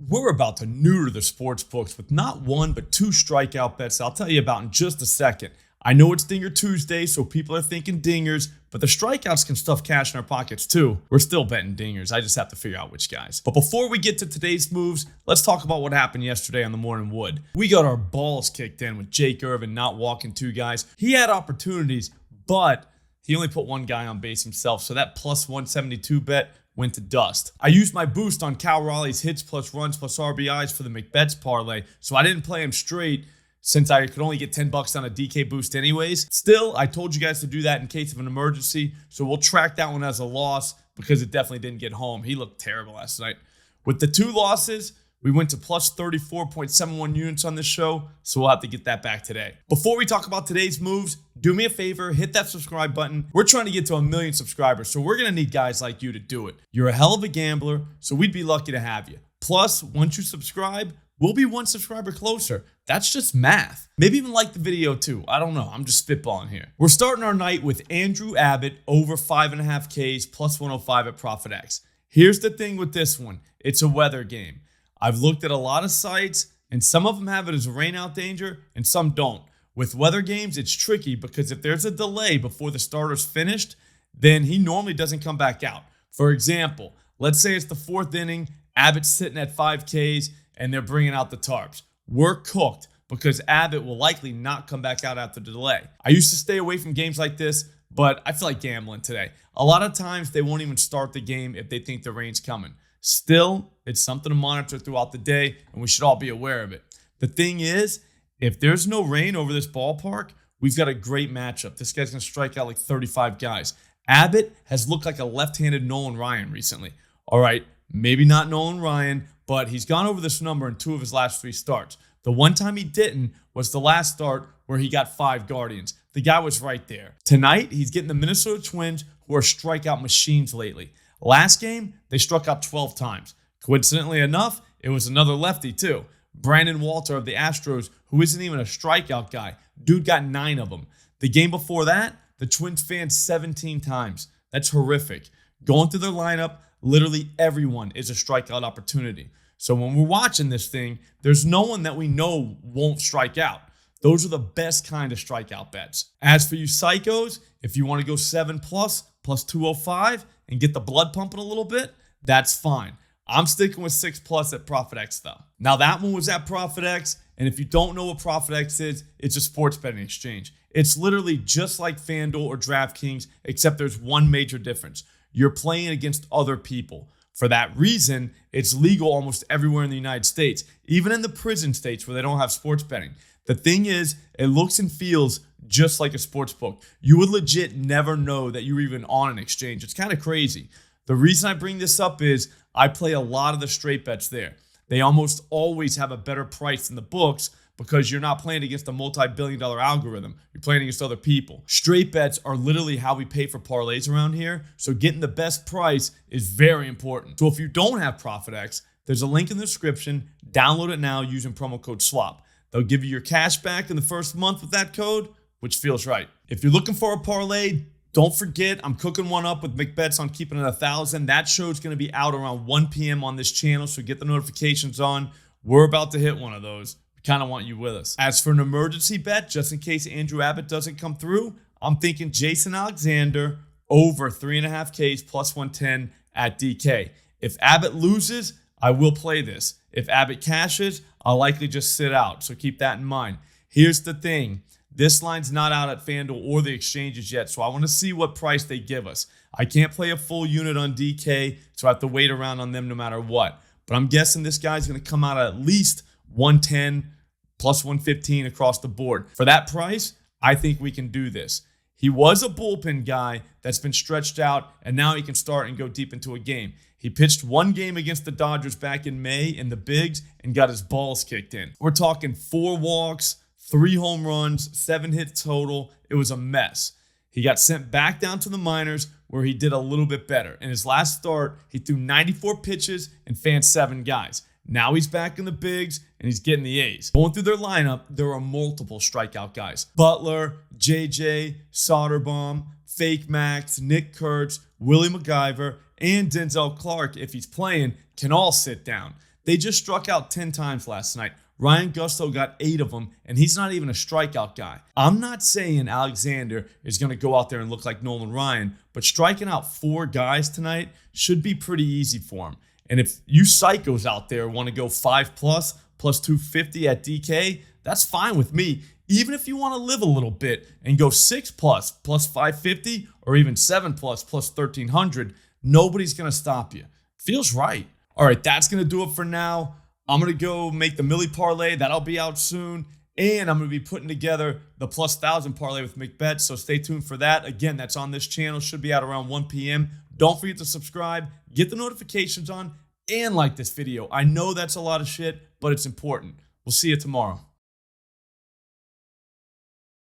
We're about to neuter the sports books with not one, but two strikeout bets I'll tell you about in just a second. I know it's Dinger Tuesday, so people are thinking dingers, but the strikeouts can stuff cash in our pockets too. We're still betting dingers. I just have to figure out which guys. But before we get to today's moves, let's talk about what happened yesterday on the Morning Wood. We got our balls kicked in with Jake Irvin not walking two guys. He had opportunities, but he only put one guy on base himself, so that plus 172 bet went to dust. I used my boost on Cal Raleigh's hits plus runs plus RBIs for the McBets parlay, so I didn't play him straight since I could only get $10 on a DK boost anyways. Still, I told you guys to do that in case of an emergency, so we'll track that one as a loss because it definitely didn't get home. He looked terrible last night. With the two losses, we went to plus 34.71 units on this show, so we'll have to get that back today. Before we talk about today's moves, do me a favor, hit that subscribe button. We're trying to get to 1 million subscribers, so we're going to need guys like you to do it. You're a hell of a gambler, so we'd be lucky to have you. Plus, once you subscribe, we'll be one subscriber closer. That's just math. Maybe even like the video too. I don't know. I'm just spitballing here. We're starting our night with Andrew Abbott over 5.5 Ks plus 105 at ProfitX. Here's the thing with this one. It's a weather game. I've looked at a lot of sites, and some of them have it as a rainout danger, and some don't. With weather games, it's tricky because if there's a delay before the starter's finished, then he normally doesn't come back out. For example, let's say it's the fourth inning, Abbott's sitting at 5 Ks, and they're bringing out the tarps. We're cooked because Abbott will likely not come back out after the delay. I used to stay away from games like this, but I feel like gambling today. A lot of times, they won't even start the game if they think the rain's coming. Still, it's something to monitor throughout the day, and we should all be aware of it. The thing is, if there's no rain over this ballpark, we've got a great matchup. This guy's going to strike out like 35 guys. Abbott has looked like a left-handed Nolan Ryan recently. All right, maybe not Nolan Ryan, but he's gone over this number in 2 of his last 3 starts. The one time he didn't was the last start where he got 5 Guardians. The guy was right there. Tonight, he's getting the Minnesota Twins, who are strikeout machines lately. Last game, they struck out 12 times. Coincidentally enough, it was another lefty too. Brandon Walter of the Astros, who isn't even a strikeout guy. Dude got 9 of them. The game before that, the Twins fanned 17 times. That's horrific. Going through their lineup, literally everyone is a strikeout opportunity. So when we're watching this thing, there's no one that we know won't strike out. Those are the best kind of strikeout bets. As for you psychos, if you want to go 7 plus 205 and get the blood pumping a little bit, that's fine. I'm sticking with 6 plus at ProfitX though. Now that one was at ProfitX, and if you don't know what ProfitX is, it's a sports betting exchange. It's literally just like FanDuel or DraftKings, except there's one major difference. You're playing against other people. For that reason, it's legal almost everywhere in the United States, even in the prison states where they don't have sports betting. The thing is, it looks and feels just like a sports book. You would legit never know that you're even on an exchange. It's kind of crazy. The reason I bring this up is I play a lot of the straight bets there. They almost always have a better price than the books because you're not playing against a multi-billion-dollar algorithm. You're playing against other people. Straight bets are literally how we pay for parlays around here, so getting the best price is very important. So if you don't have ProfitX, there's a link in the description. Download it now using promo code SLOP. They'll give you your cash back in the first month with that code, which feels right. If you're looking for a parlay, don't forget, I'm cooking one up with McBets on Keeping It 1,000. That show's going to be out around 1 p.m. on this channel, so get the notifications on. We're about to hit one of those. We kind of want you with us. As for an emergency bet, just in case Andrew Abbott doesn't come through, I'm thinking Jason Alexander over 3.5 Ks plus 110 at DK. If Abbott loses, I will play this. If Abbott cashes, I'll likely just sit out, so keep that in mind. Here's the thing. This line's not out at FanDuel or the exchanges yet, so I want to see what price they give us. I can't play a full unit on DK, so I have to wait around on them no matter what. But I'm guessing this guy's going to come out at least 110 plus 115 across the board. For that price, I think we can do this. He was a bullpen guy that's been stretched out, and now he can start and go deep into a game. He pitched 1 game against the Dodgers back in May in the bigs and got his balls kicked in. We're talking 4 walks, 3 home runs, 7 hits total. It was a mess. He got sent back down to the minors where he did a little bit better. In his last start, he threw 94 pitches and fanned 7 guys. Now he's back in the bigs and he's getting the A's. Going through their lineup, there are multiple strikeout guys. Butler, JJ, Soderbaum, Fake Max, Nick Kurtz, Willie MacGyver, and Denzel Clark, if he's playing, can all sit down. They just struck out 10 times last night. Ryan Gusto got 8 of them, and he's not even a strikeout guy. I'm not saying Alexander is going to go out there and look like Nolan Ryan, but striking out 4 guys tonight should be pretty easy for him. And if you psychos out there want to go 5 plus 250 at DK, that's fine with me. Even if you want to live a little bit and go 6 plus 550, or even 7 plus 1300, nobody's going to stop you. Feels right. All right, that's going to do it for now. I'm going to go make the Millie Parlay. That'll be out soon. And I'm going to be putting together the plus 1,000 parlay with McBet. So stay tuned for that. Again, that's on this channel. Should be out around 1 p.m. Don't forget to subscribe, get the notifications on, and like this video. I know that's a lot of shit, but it's important. We'll see you tomorrow.